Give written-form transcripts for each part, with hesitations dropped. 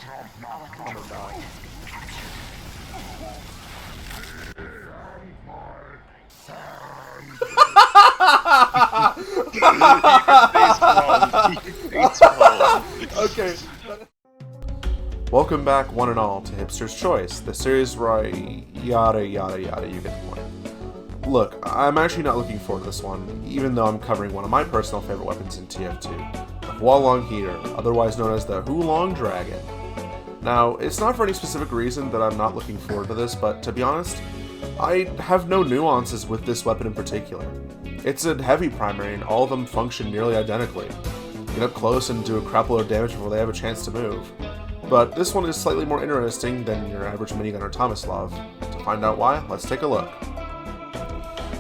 I'm gonna die. Okay. Welcome back, one and all, to Hipster's Choice, the series where I yada yada yada, you get the point. Look, I'm actually not looking forward to this one, even though I'm covering one of my personal favorite weapons in TF2, the Huo-Long Heater, otherwise known as the Huo-Long Dragon. Now, it's not for any specific reason that I'm not looking forward to this, but to be honest, I have no nuances with this weapon in particular. It's a heavy primary and all of them function nearly identically. Get up close and do a crap load of damage before they have a chance to move. But this one is slightly more interesting than your average minigun or Tomislav. To find out why, let's take a look.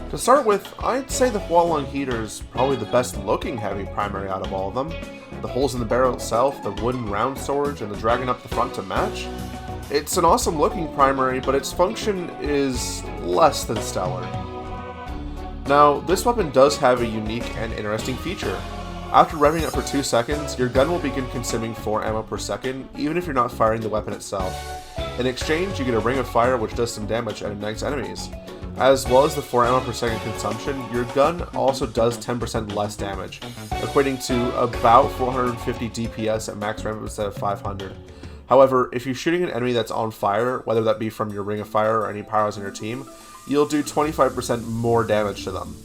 To start with, I'd say the Huo-Long Heater is probably the best looking heavy primary out of all of them. The holes in the barrel itself, the wooden round storage, and the dragon up the front to match. It's an awesome looking primary, but its function is less than stellar. Now, this weapon does have a unique and interesting feature. After revving it for 2 seconds, your gun will begin consuming 4 ammo per second, even if you're not firing the weapon itself. In exchange, you get a ring of fire which does some damage and ignites enemies. As well as the 4 ammo per second consumption, your gun also does 10% less damage, equating to about 450 DPS at max ramp instead of 500. However, if you're shooting an enemy that's on fire, whether that be from your ring of fire or any pyros in your team, you'll do 25% more damage to them.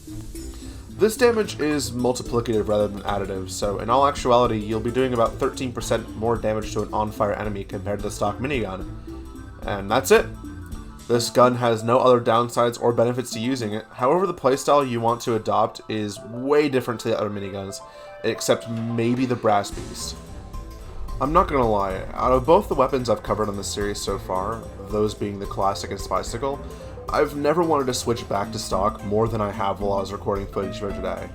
This damage is multiplicative rather than additive, so in all actuality, you'll be doing about 13% more damage to an on-fire enemy compared to the stock minigun. And that's it. This gun has no other downsides or benefits to using it, however the playstyle you want to adopt is way different to the other miniguns, except maybe the Brass Beast. I'm not gonna lie, out of both the weapons I've covered on this series so far, those being the Classic and Spicicle, I've never wanted to switch back to stock more than I have while I was recording footage for today.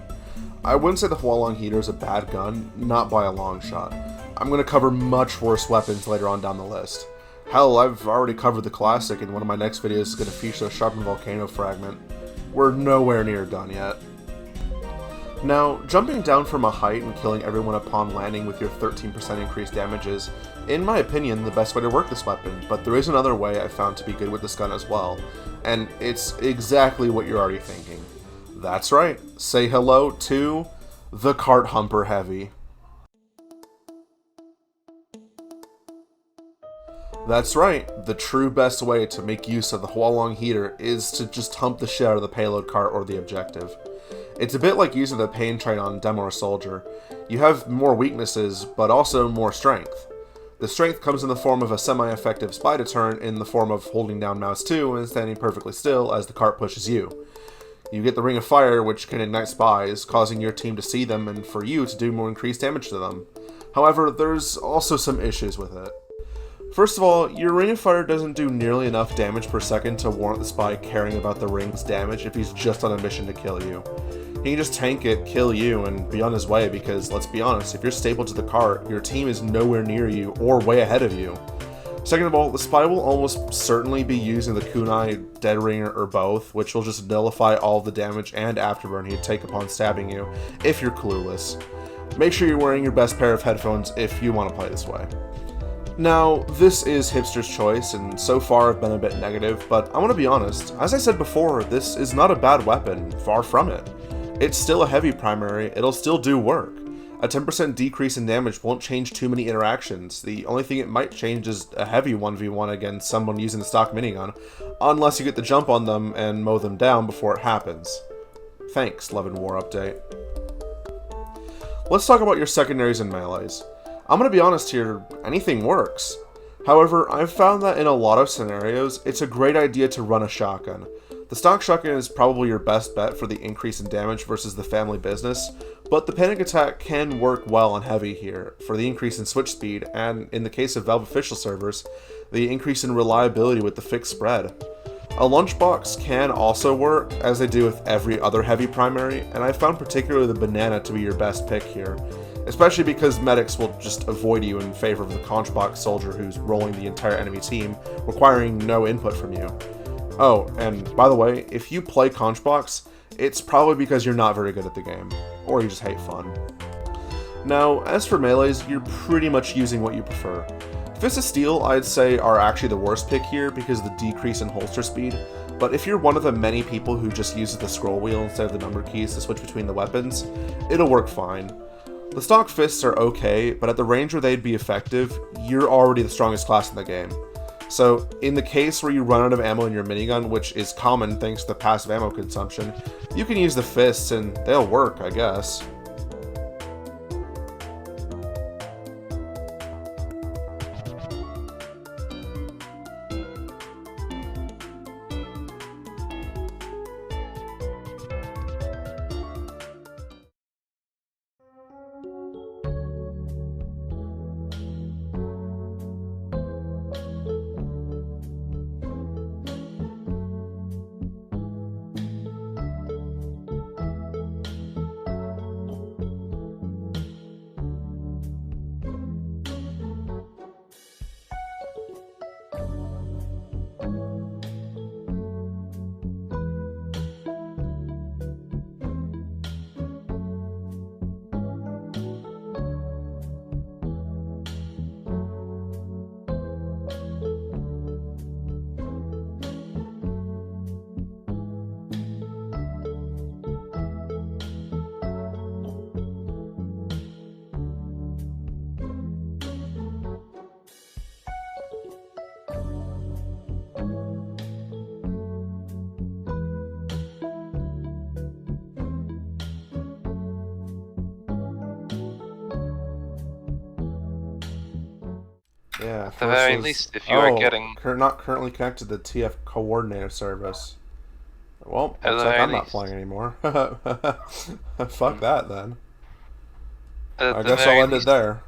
I wouldn't say the Huo-Long Heater is a bad gun, not by a long shot. I'm going to cover much worse weapons later on down the list. Hell, I've already covered the Classic, and one of my next videos is going to feature the Sharpened Volcano fragment. We're nowhere near done yet. Now, jumping down from a height and killing everyone upon landing with your 13% increased damage is, in my opinion, the best way to work this weapon, but there is another way I found to be good with this gun as well, and it's exactly what you're already thinking. That's right, say hello to the Cart Humper Heavy. That's right, the true best way to make use of the Huo-Long Heater is to just hump the shit out of the payload cart or the objective. It's a bit like using the pain train on Demo or Soldier. You have more weaknesses, but also more strength. The strength comes in the form of a semi-effective spy deterrent in the form of holding down mouse 2 and standing perfectly still as the cart pushes you. You get the Ring of Fire, which can ignite spies, causing your team to see them and for you to do more increased damage to them. However, there's also some issues with it. First of all, your Ring of Fire doesn't do nearly enough damage per second to warrant the spy caring about the ring's damage if he's just on a mission to kill you. He can just tank it, kill you, and be on his way because, let's be honest, if you're stapled to the cart, your team is nowhere near you or way ahead of you. Second of all, the spy will almost certainly be using the kunai, dead ringer, or both, which will just nullify all the damage and afterburn he'd take upon stabbing you if you're clueless. Make sure you're wearing your best pair of headphones if you want to play this way. Now, this is Hipster's Choice, and so far I've been a bit negative, but I want to be honest. As I said before, this is not a bad weapon, far from it. It's still a heavy primary, it'll still do work. A 10% decrease in damage won't change too many interactions. The only thing it might change is a heavy 1v1 against someone using the stock minigun, unless you get the jump on them and mow them down before it happens. Thanks, Love and War Update. Let's talk about your secondaries and melees. I'm gonna be honest here, anything works. However, I've found that in a lot of scenarios, it's a great idea to run a shotgun. The stock shotgun is probably your best bet for the increase in damage versus the family business, but the panic attack can work well on heavy here for the increase in switch speed, and in the case of Valve official servers, the increase in reliability with the fixed spread. A lunchbox can also work, as they do with every other heavy primary, and I found particularly the banana to be your best pick here. Especially because medics will just avoid you in favor of the conchbox soldier who's rolling the entire enemy team, requiring no input from you. Oh, and by the way, if you play conchbox, it's probably because you're not very good at the game, or you just hate fun. Now, as for melees, you're pretty much using what you prefer. Fists of Steel, I'd say, are actually the worst pick here because of the decrease in holster speed, but if you're one of the many people who just uses the scroll wheel instead of the number keys to switch between the weapons, it'll work fine. The stock fists are okay, but at the range where they'd be effective, you're already the strongest class in the game. So, in the case where you run out of ammo in your minigun, which is common thanks to the passive ammo consumption, you can use the fists and they'll work, I guess. Yeah, at the very least, if you are getting... not currently connected to the TF coordinator service. Well, looks like I'm not playing anymore. Fuck that, then. I guess I'll end it there.